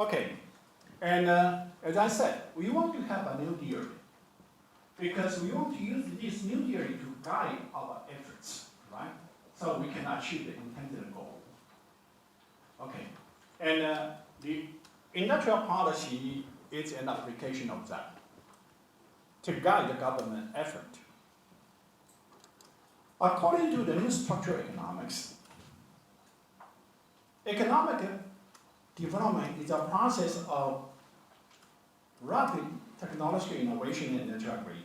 Okay, and as I said, we want to have a new theory because we want to use this new theory to guide our efforts, right? So we can achieve the intended goal. Okay, and the industrial policy is an application of that to guide the government effort. According to the new structural economics, economic development is a process of rapid technological innovation and integrity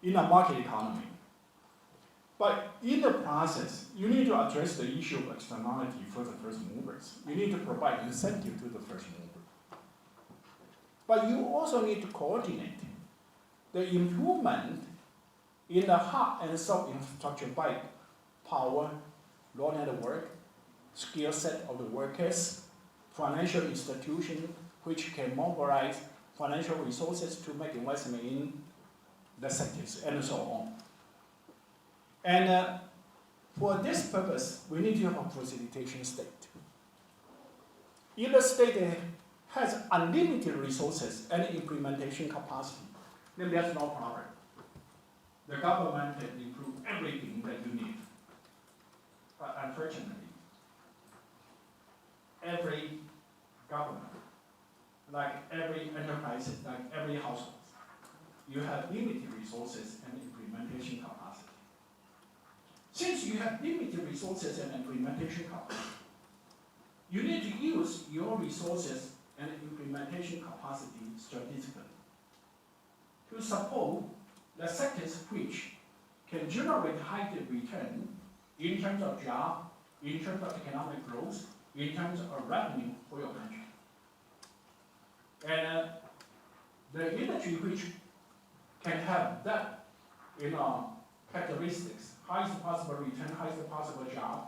in a market economy. But in the process, you need to address the issue of externality for the first movers. You need to provide incentive to the first mover. But you also need to coordinate the improvement in the hard and soft infrastructure by power, law network, skill set of the workers, financial institutions which can mobilize financial resources to make investment in the sectors, and so on. And for this purpose, we need to have a facilitation state. If the state has unlimited resources and implementation capacity, then there's no problem. The government can improve everything that you need. But unfortunately, every government, like every enterprise, like every household, you have limited resources and implementation capacity. Since you have limited resources and implementation capacity, you need to use your resources and implementation capacity strategically to support the sectors which can generate higher return in terms of job, in terms of economic growth, in terms of revenue for your country. And the industry which can have that, characteristics, highest possible return, highest possible job,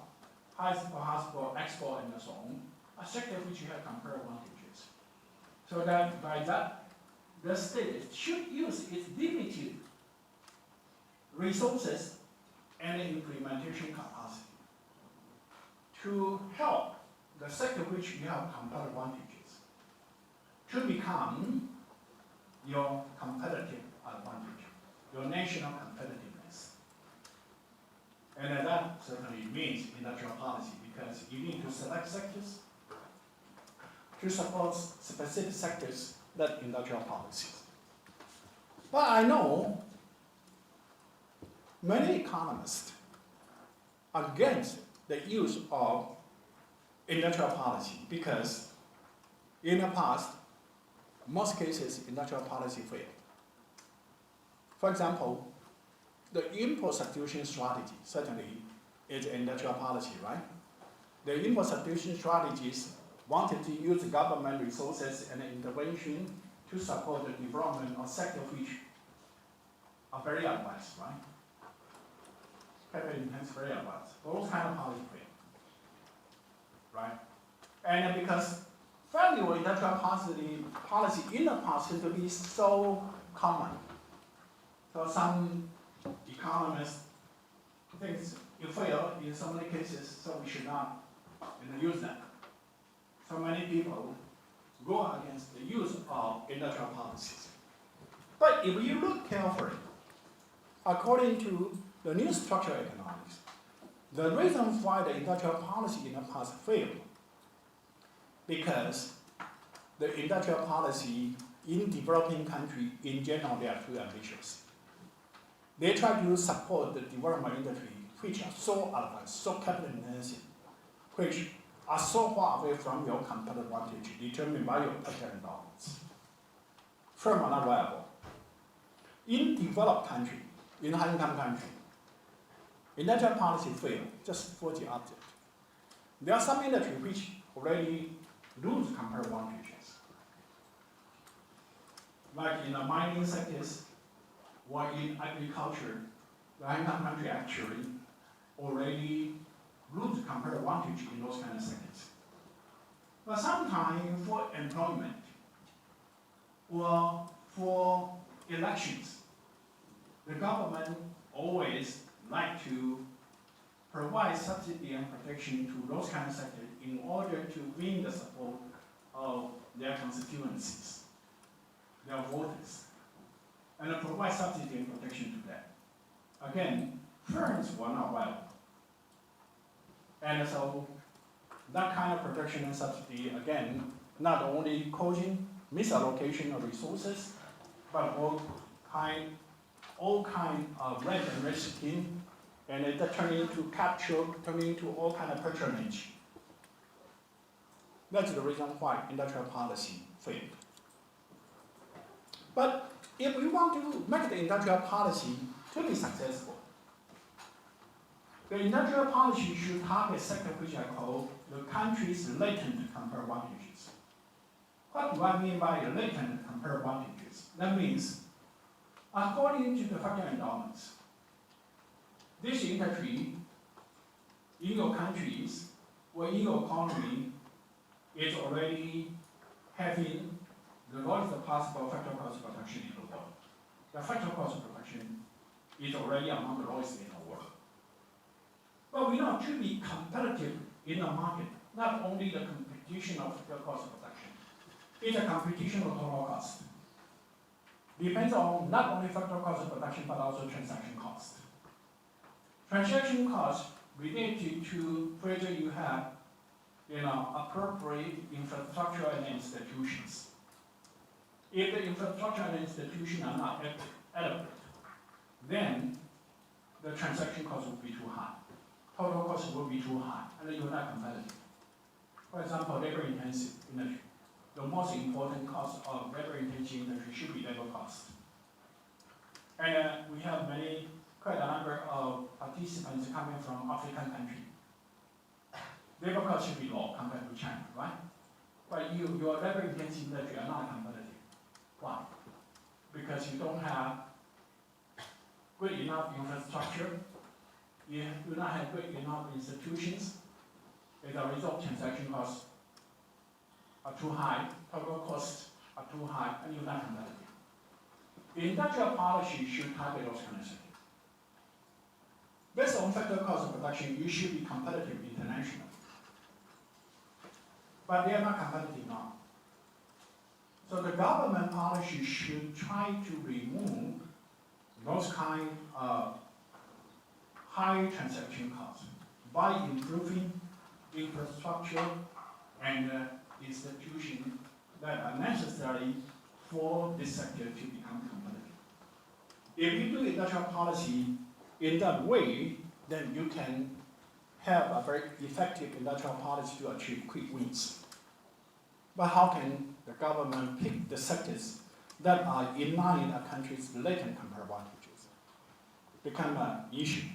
highest possible export, and so on, a sector which have comparative advantages. So that by that, the state should use its limited resources and implementation capacity to help the sector which you have comparative advantages to become your competitive advantage, your national competitiveness. And that certainly means industrial policy because you need to select sectors to support specific sectors that industrial policies. But I know many economists are against the use of industrial policy because in the past, most cases industrial policy failed. For example, the import substitution strategy certainly is industrial policy, right? The import substitution strategies wanted to use government resources and intervention to support the development of sectors which are very advanced, right? Capital intense, very advanced. Those kind of policy failed, right? And because value industrial policy in the past seems to be so common. So some economists think it failed in so many cases, so we should not use that. So many people go against the use of industrial policies. But if you look carefully, according to the new structural economics, the reason why the industrial policy in the past failed because the industrial policy in developing countries in general, they are too ambitious. They try to support the development industry which are so advanced, so capital intensive, which are so far away from your competitive advantage determined by your patent dollars. Firm are not viable. In developed country, in high-income country, industrial policy failed just for the object. There are some industries which already lose comparative advantages. Like in the mining sectors or in agriculture, the high-income country actually already lose comparative advantage in those kind of sectors. But sometimes for employment or for elections, the government always like to provide subsidy and protection to those kind of sectors in order to win the support of their constituencies, their voters, and provide subsidy and protection to them. Again, firms were not viable. And so that kind of protection and subsidy, again, not only causing misallocation of resources, but all kind of rent and risk scheme, and it turning into capture, turning into all kind of patronage. That's the reason why industrial policy failed. But if we want to make the industrial policy to be successful, the industrial policy should target sector which I call the country's latent comparative advantages. What do I mean by latent comparative advantages? That means, according to the factor endowments, this industry in your countries or in your economy is already having the lowest possible factor cost production in the world. The factor cost production is already among the lowest in the world. But we know to be competitive in the market, not only the competition of factor cost production, it's a competition of total cost. Depends on not only factor cost of production, but also transaction cost. Transaction cost related to whether you have appropriate infrastructure and institutions. If the infrastructure and institutions are not adequate, then the transaction cost will be too high. Total cost will be too high, and you're not competitive. For example, labor-intensive industry. The most important cost of labor-intensive industry should be labor cost. And we have quite a number of participants coming from African countries. Labor cost should be low compared to China, right? But your labor-intensive industry are not competitive. Why? Because you don't have good enough infrastructure, you do not have good enough institutions. As a result, transaction costs are too high, total costs are too high, and you're not competitive. The industrial policy should target those kind of things. Based on factor cost of production, you should be competitive internationally. But they are not competitive now. So the government policy should try to remove those kind of high transaction costs by improving infrastructure and institutions that are necessary for this sector to become competitive. If you do industrial policy in that way, then you can have a very effective industrial policy to achieve quick wins. But how can the government pick the sectors that are in line with a country's latent comparative advantages? Become an issue.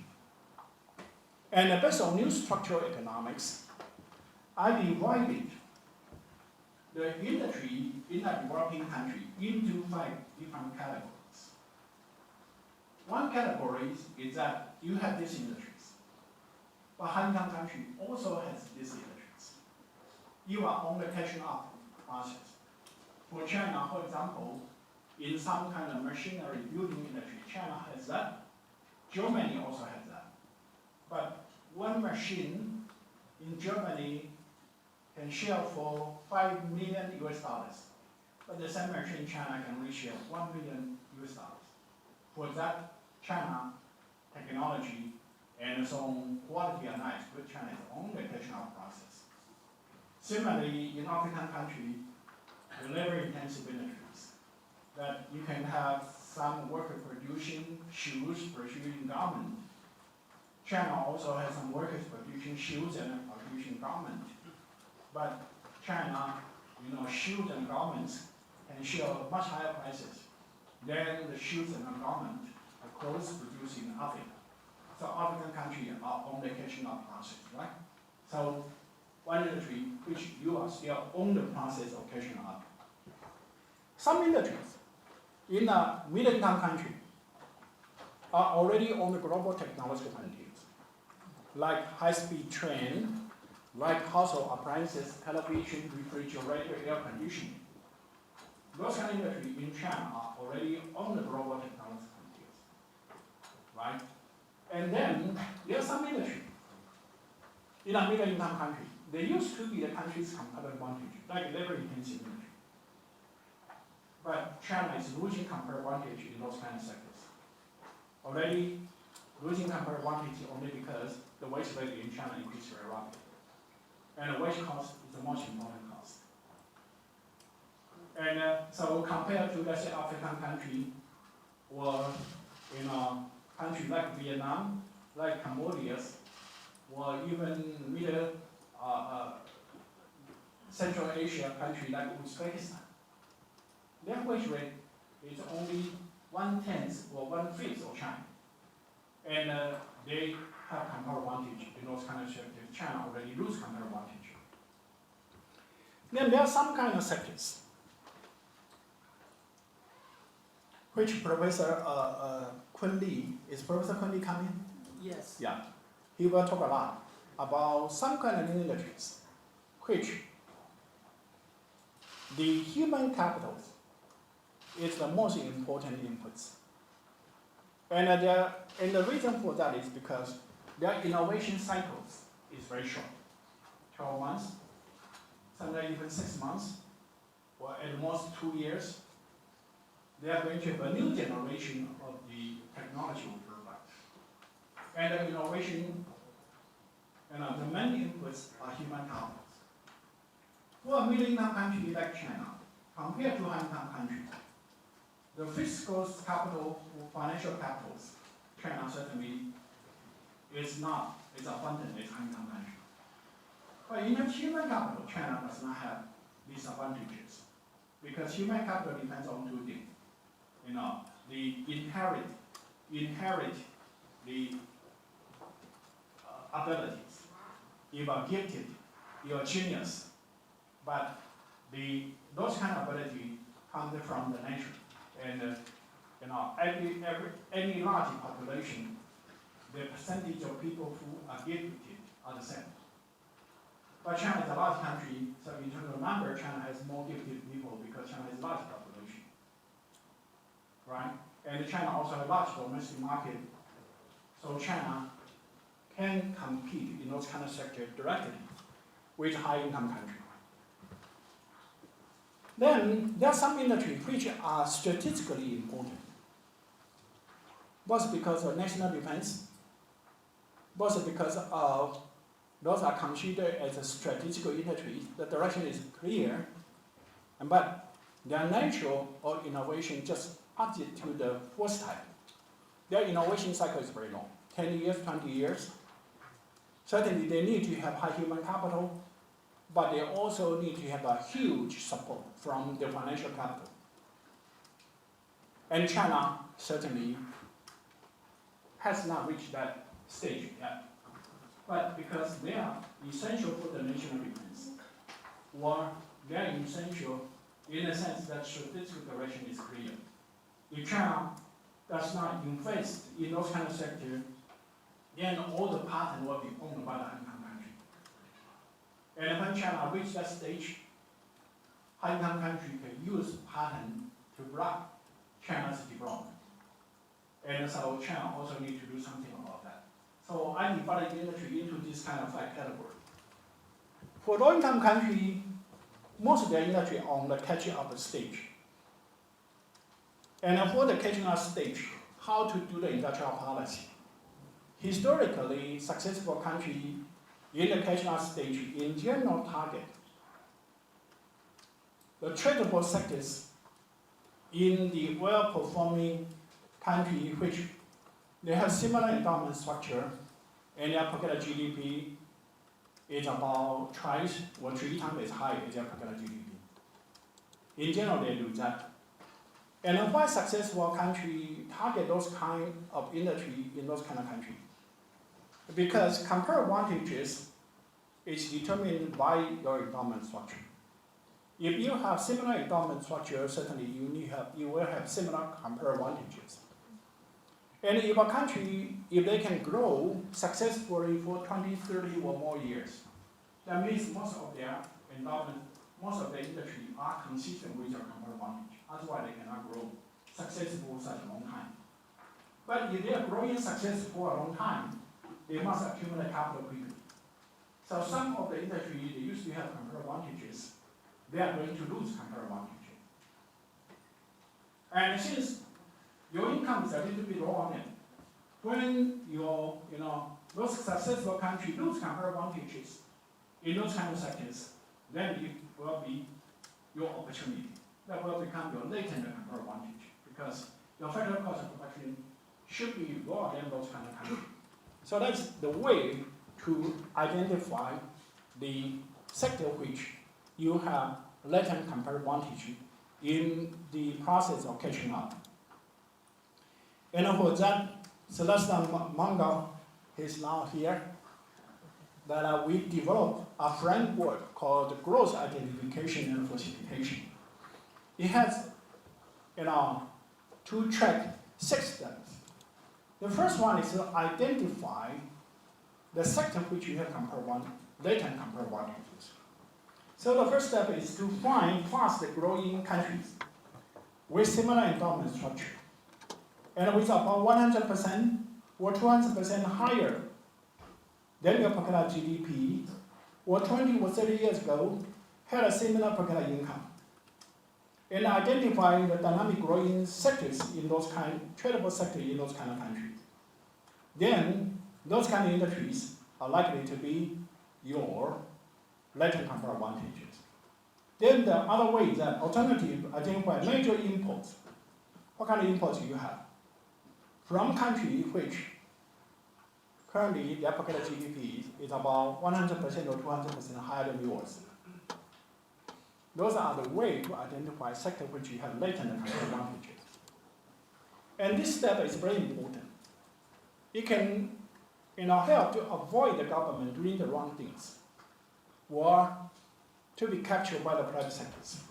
And based on new structural economics, I divided the industry in a developing country into 5 different categories. One category is that you have these industries, but high-income country also has these industries. You are on the catching up process. For China, for example, in some kind of machinery building industry, China has that. Germany also has that. But one machine in Germany can sell for $5 million US. But the same machine in China can resell $1 million US. For that, China technology and its own quality are nice, but China is on the catching up process. Similarly, in African countries, the labor-intensive industries, that you can have some workers producing shoes, producing garments. China also has some workers producing shoes and producing garments. But China, shoes and garments can show much higher prices than the shoes and garments, the clothes produced in Africa. So African countries are on the catching up process, right? So one industry which you are still on the process of catching up. Some industries in a middle-income country are already on the global technological frontiers, like high-speed train, like household appliances, television, refrigerator, air conditioning. Those kind of industries in China are already on the global technology frontiers, right? And then there are some industry in a middle-income country they used to be the country's competitive advantage, like labor-intensive industry. But China is losing competitive advantage in those kind of sectors. Already losing competitive advantage only because the wage rate in China increased very rapidly. And the wage cost is the most important cost. And so compared to, let's say, African country, or in a country like Vietnam, like Cambodia, or even Middle Central Asia country like Uzbekistan, their wage rate is only 1/10 or 1/5 of China. And they have competitive advantage in those kind of sectors. China already lose competitive advantage. Then there are some kind of sectors which Professor Kun Li, is Professor Kun Li coming? Yes. Yeah. He will talk a lot about some kind of industries which the human capital is the most important inputs. And the reason for that is because their innovation cycles is very short. 12 months, sometimes even 6 months, or at most 2 years. They are going to have a new generation of the technology product. And the innovation, the main inputs are human capital. For a middle-income country like China, compared to high-income countries, the fiscal capital or financial capitals, China certainly is not as abundant as high-income country. But in the human capital, China does not have these advantages because human capital depends on two things. The inherit the abilities. You are gifted, you are genius, but those kind of ability come from the nature. And any large population, the percentage of people who are gifted are the same. But China is a large country, so in terms of number, China has more gifted people because China is a large population, right? And China also has a large domestic market, so China can compete in those kind of sectors directly with high-income countries. Then there are some industries which are strategically important, both because of national defense, both because of those are considered as a strategic industry. The direction is clear, but their nature or innovation just opposite to the first type. Their innovation cycle is very long, 10 years, 20 years. Certainly they need to have high human capital, but they also need to have a huge support from the financial capital. And China certainly has not reached that stage yet. But because they are essential for the national defense, or they are essential in the sense that strategic direction is clear. If China does not invest in those kind of sectors, then all the patent will be owned by the high-income country. And when China reaches that stage, high-income country can use patent to block China's development. And so China also needs to do something about that. So I divide the industry into this kind of category. For low-income country, most of their industry are on the catching up stage. And for the catching up stage, how to do the industrial policy. Historically, successful countries in the catching up stage in general target the tradable sectors in the well-performing country which they have similar endowment structure and their per capita GDP is about twice or 3 times as high as their per capita GDP. In general, they do that. And why successful country target those kind of industry in those kind of countries? Because comparative advantages is determined by your endowment structure. If you have similar endowment structure, certainly you will have similar comparative advantages. And if a country, if they can grow successfully for 20, 30 or more years, that means most of their endowment, most of the industry are consistent with their comparative advantage. Otherwise, they cannot grow successful for such a long time. But if they are growing successful for a long time, they must accumulate capital quickly. So some of the industry, they used to have comparative advantages, they are going to lose comparative advantage. And since your income is a little bit lower than when your, those successful countries lose comparative advantages in those kind of sectors, then it will be your opportunity. That will become your latent comparative advantage because your factory cost of production should be lower than those kind of countries. So that's the way to identify the sector which you have latent comparative advantage in the process of catching up. And for that, Celestin Manga is now here, that we developed a framework called growth identification and facilitation. It has, to track 6 steps. The first one is to identify the sector which you have latent comparative advantages. So the first step is to find fast-growing countries with similar endowment structure, and with about 100% or 200% higher than your per capita GDP, or 20 or 30 years ago had a similar per capita income. And identifying the dynamic growing sectors in those tradable sectors in those kind of countries. Then those kind of industries are likely to be your latent comparative advantages. Then the other way is that alternative identify major imports. What kind of imports do you have? From countries which currently their per capita GDP is about 100% or 200% higher than yours. Those are the way to identify sector which you have latent comparative advantages. And this step is very important. It can help to avoid the government doing the wrong things or to be captured by the private sectors.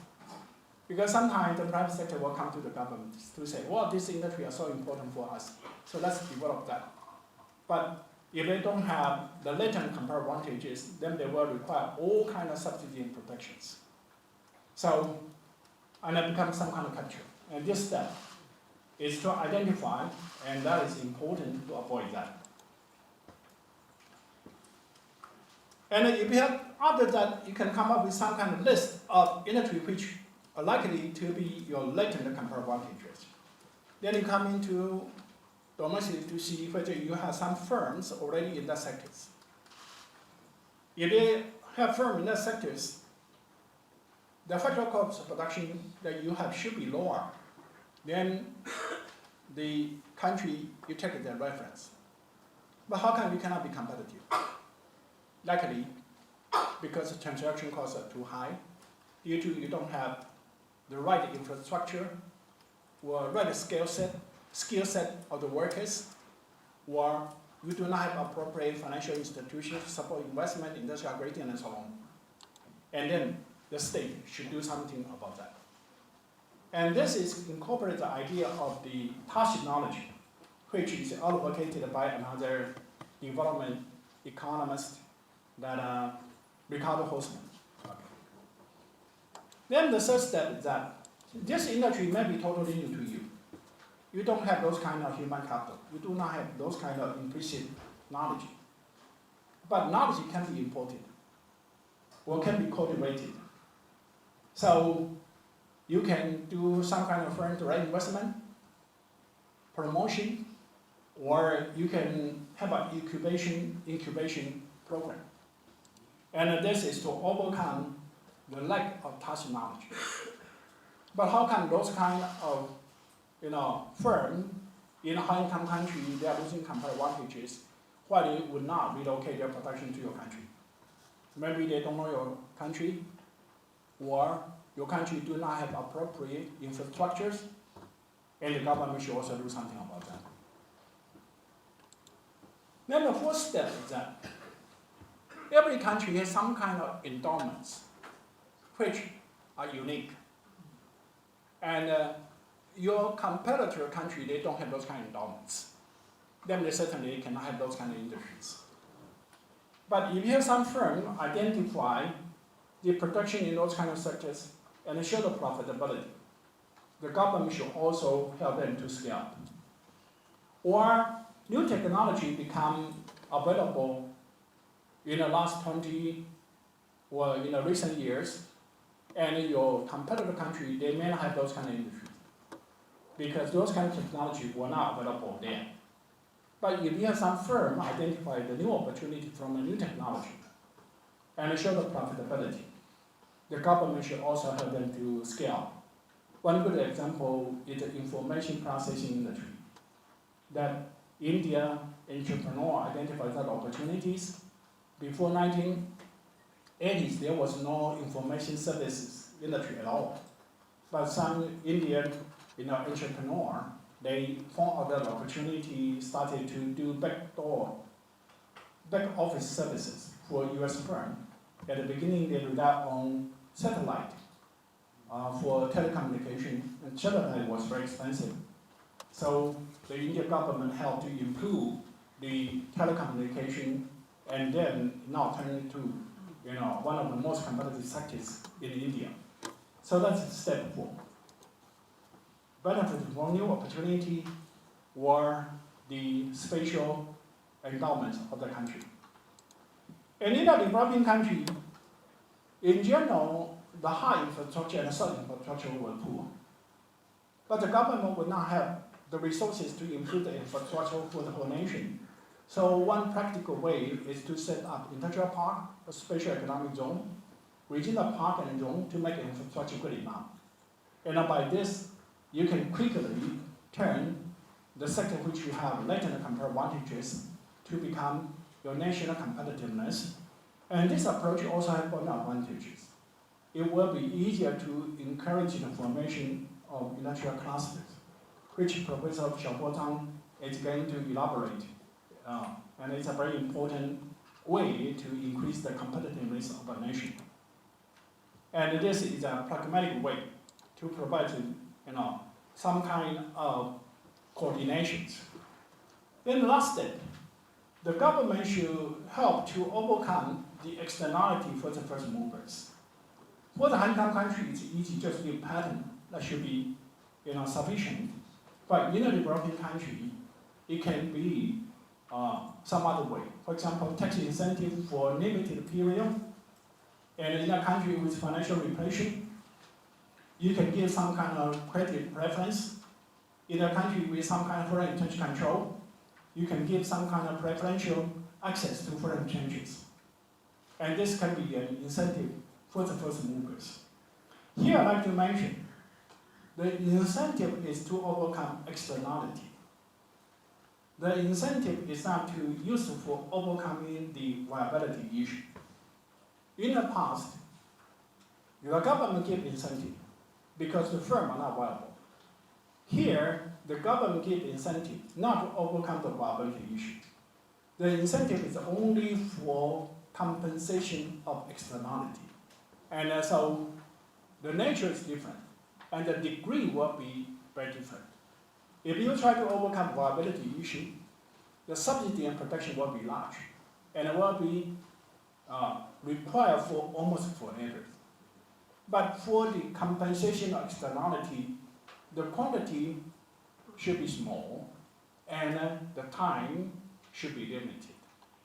Because sometimes the private sector will come to the government to say, well, this industry is so important for us, so let's develop that. But if they don't have the latent comparative advantages, then they will require all kinds of subsidy and protections. So, and it becomes some kind of capture. And this step is to identify, and that is important to avoid that. And if you have, after that, you can come up with some kind of list of industry which are likely to be your latent comparative advantages. Then you come into domestic to see whether you have some firms already in that sectors. If they have firms in that sectors, the factory cost of production that you have should be lower than the country you take as a reference. But how come we cannot be competitive? Likely because the transaction costs are too high, due to you don't have the right infrastructure or right skill set of the workers, or you do not have appropriate financial institutions to support investment, industrial gradient, and so on. And then the state should do something about that. And this is incorporates the idea of the technology, which is advocated by another development economist, that Ricardo Hosman. Okay. Then the third step is that this industry may be totally new to you. You don't have those kind of human capital. You do not have those kind of implicit knowledge. But knowledge can be imported or can be cultivated. So you can do some kind of foreign direct investment, promotion, or you can have an incubation program. And this is to overcome the lack of touch knowledge. But how come those kind of firms in a high-income country, they are losing comparative advantages, why they would not relocate their production to your country? Maybe they don't know your country, or your country do not have appropriate infrastructures, and the government should also do something about that. Then the fourth step is that every country has some kind of endowments which are unique. And your competitor country, they don't have those kind of endowments. Then they certainly cannot have those kind of industries. But if you have some firm identify the production in those kind of sectors and show the profitability, the government should also help them to scale up. Or new technology become available in the last 20 or in the recent years, and your competitor country, they may not have those kind of industries because those kind of technology were not available then. But if you have some firm identify the new opportunity from a new technology and show the profitability, the government should also help them to scale. One good example is the information processing industry. That India entrepreneur identified that opportunities. Before 1980s, there was no information services industry at all. But some Indian entrepreneur, they found out that opportunity, started to do back office services for US firm. At the beginning, they relied on satellite for telecommunication, and satellite was very expensive. So the Indian government helped to improve the telecommunication, and then now turned into one of the most competitive sectors in India. So that's step 4. Benefit from new opportunity or the spatial endowment of the country. And in a developing country, in general, the high infrastructure and soft infrastructure were poor. But the government would not have the resources to improve the infrastructure for the whole nation. So one practical way is to set up industrial park, a special economic zone, within the park and zone to make infrastructure good enough. And by this, you can quickly turn the sector which you have latent comparative advantages to become your national competitiveness. And this approach also has one advantages. It will be easier to encourage the formation of industrial clusters, which Professor Xiaobo Zhang is going to elaborate. And it's a very important way to increase the competitiveness of a nation. And this is a pragmatic way to provide some kind of coordinations. Then the last step, the government should help to overcome the externality for the first movers. For the high-income country, it's easy, just give patent that should be sufficient. But in a developing country, it can be some other way. For example, tax incentive for limited period. And in a country with financial repression, you can give some kind of credit preference. In a country with some kind of foreign exchange control, you can give some kind of preferential access to foreign exchanges. And this can be an incentive for the first movers. Here I'd like to mention, the incentive is to overcome externality. The incentive is not to use for overcoming the viability issue. In the past, the government gave incentive because the firm are not viable. Here, the government gives incentive not to overcome the viability issue. The incentive is only for compensation of externality. And so the nature is different, and the degree will be very different. If you try to overcome viability issue, the subsidy and protection will be large, and it will be required for almost forever. But for the compensation of externality, the quantity should be small, and the time should be limited,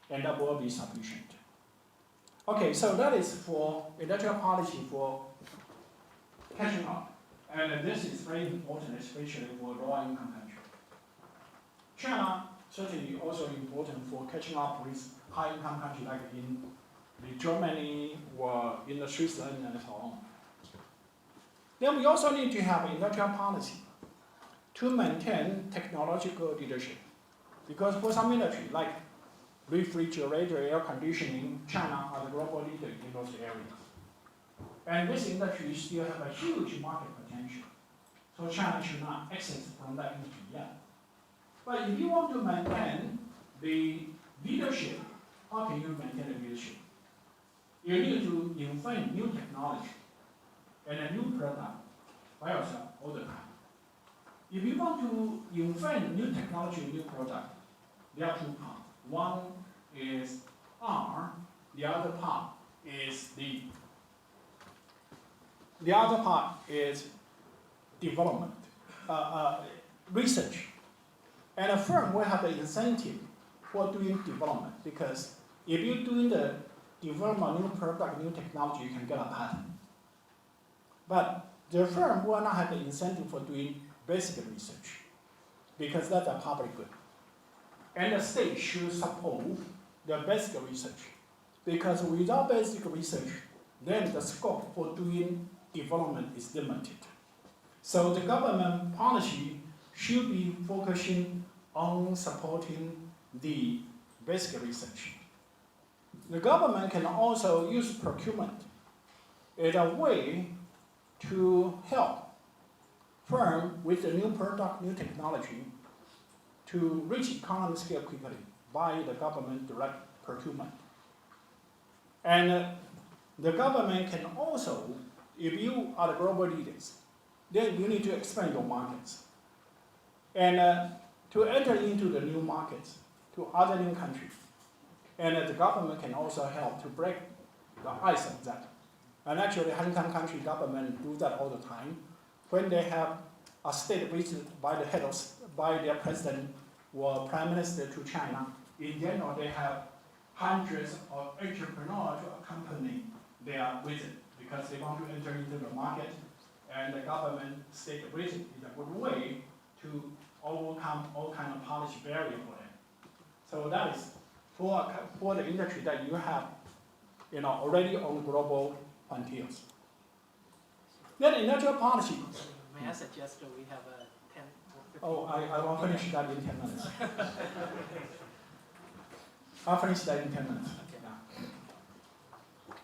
and that will be sufficient. Okay, so that is for industrial policy for catching up, and this is very important, especially for low-income countries. China certainly also important for catching up with high-income countries like in Germany or in the Switzerland and so on. Then we also need to have industrial policy to maintain technological leadership. Because for some industry, like refrigerator, air conditioning, China are the global leader in those areas. And this industry still have a huge market potential. So China should not exit from that industry yet. But if you want to maintain the leadership, how can you maintain the leadership? You need to invent new technology and a new product by yourself all the time. If you want to invent new technology, new product, there are two parts. One is R, the other part is development, research. And a firm will have an incentive for doing development because if you're doing the development of new product, new technology, you can get a patent. But the firm will not have the incentive for doing basic research because that's a public good. And the state should support the basic research because without basic research, then the scope for doing development is limited. So the government policy should be focusing on supporting the basic research. The government can also use procurement as a way to help firms with the new product, new technology to reach economy scale quickly by the government direct procurement. And the government can also, if you are the global leaders, then you need to expand your markets. And to enter into the new markets, to other new countries. And the government can also help to break the ice of that. And actually, Hong Kong country government do that all the time. When they have a state visit by the head of, by their president or prime minister to China, in general, they have hundreds of entrepreneurs to accompany their visit because they want to enter into the market, and the government state visit is a good way to overcome all kind of policy barrier for them. So that is for the industry that you have, already on global frontiers. Then industrial policy. May I suggest that we have a 10 or 15 Oh, I will finish that in 10 minutes. I'll finish that in 10 minutes. Okay. Yeah.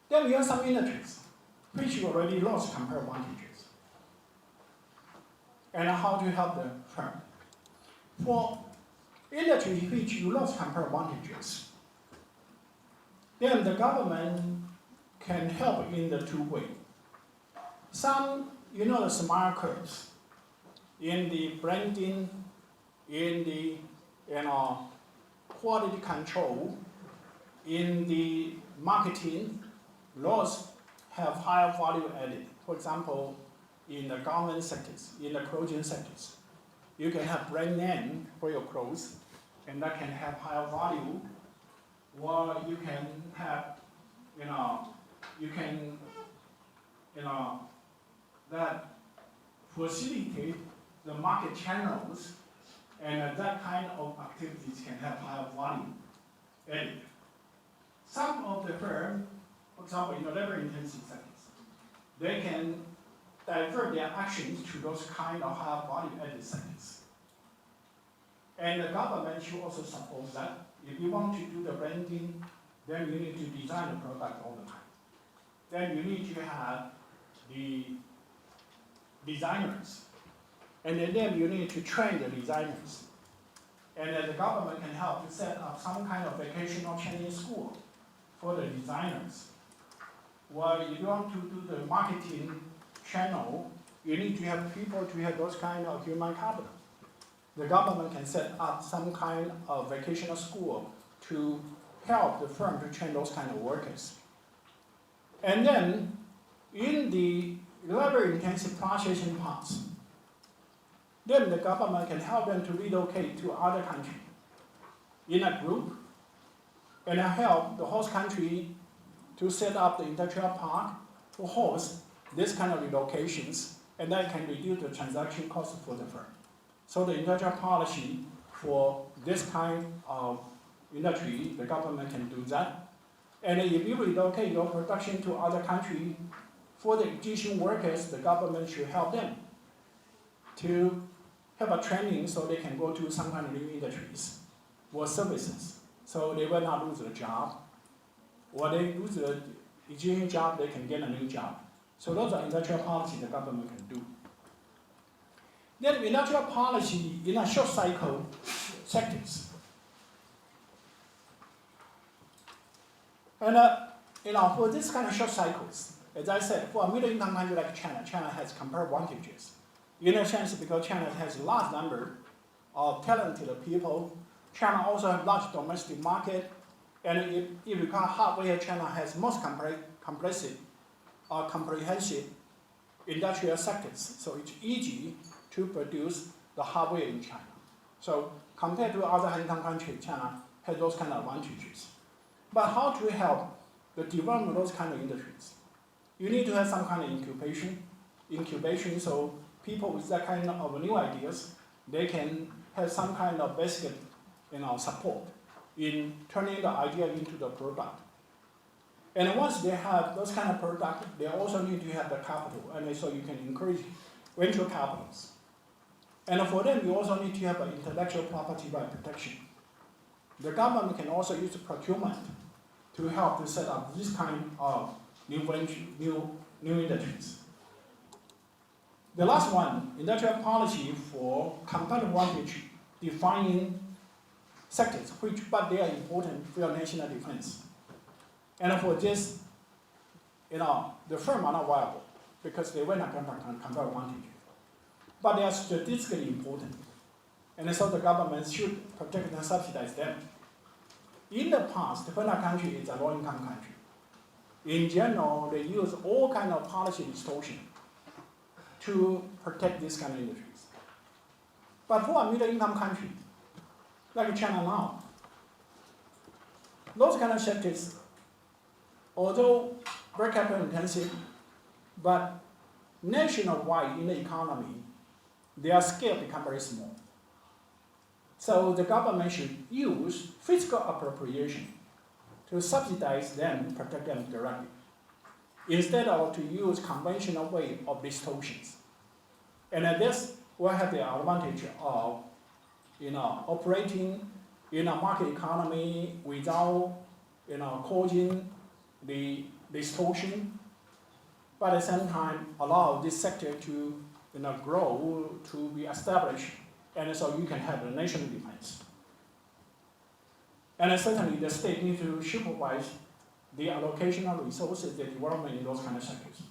Then we have some industries which already lost comparative advantages. And how to help the firm. For industry which you lost comparative advantages, then the government can help in the two ways. Some, the smart curves in the branding, in the quality control, in the marketing, laws have higher value added. For example, in the garment sectors, in the clothing sectors, you can have brand name for your clothes, and that can have higher value. Or you can have, that facilitate the market channels, and that kind of activities can have higher value added. Some of the firms, for example, in the labor-intensive sectors, they can divert their actions to those kind of higher value-added sectors. And the government should also support that. If you want to do the branding, then you need to design the product all the time. Then you need to have the designers. And then you need to train the designers. And then the government can help to set up some kind of vocational training school for the designers. Well, if you want to do the marketing channel, you need to have people to have those kind of human capital. The government can set up some kind of vocational school to help the firm to train those kind of workers. And then, in the labor-intensive processing parts, then the government can help them to relocate to other countries in a group, and help the host country to set up the industrial park to host this kind of relocations, and that can reduce the transaction cost for the firm. So the industrial policy for this kind of industry, the government can do that. And if you relocate your production to other countries, for the existing workers, the government should help them to have a training so they can go to some kind of new industries or services. So they will not lose their job. Or they lose the existing job, they can get a new job. So those are industrial policy the government can do. Then industrial policy in a short cycle sectors. And for this kind of short cycles, as I said, for a middle income country like China, China has comparative advantages. In a sense, because China has a large number of talented people, China also has large domestic market, and if you count hardware, China has most comprehensive industrial sectors. So it's easy to produce the hardware in China. So compared to other high-income countries, China has those kind of advantages. But how to help the development of those kind of industries? You need to have some kind of incubation, so people with that kind of new ideas, they can have some kind of basic, support in turning the idea into the product. And once they have those kind of product, they also need to have the capital, and so you can encourage venture capitals. And for them, you also need to have an intellectual property right protection. The government can also use procurement to help to set up this kind of new industries. The last one, industrial policy for competitive advantage, defining sectors, but they are important for your national defense. And for this, the firm are not viable because they were not competitive advantage. But they are strategically important. And so the government should protect and subsidize them. In the past, when a country is a low-income country, in general, they use all kind of policy distortion to protect these kind of industries. But for a middle-income country, like China now, those kind of sectors, although very capital intensive, but nationwide in the economy, their scale become very small. So the government should use fiscal appropriation to subsidize them, protect them directly, instead of to use conventional way of distortions. And this will have the advantage of operating in a market economy without causing the distortion, but at the same time allow this sector to grow, to be established, and so you can have a national defense. And certainly the state needs to supervise the allocation of resources, the development in those kind of sectors.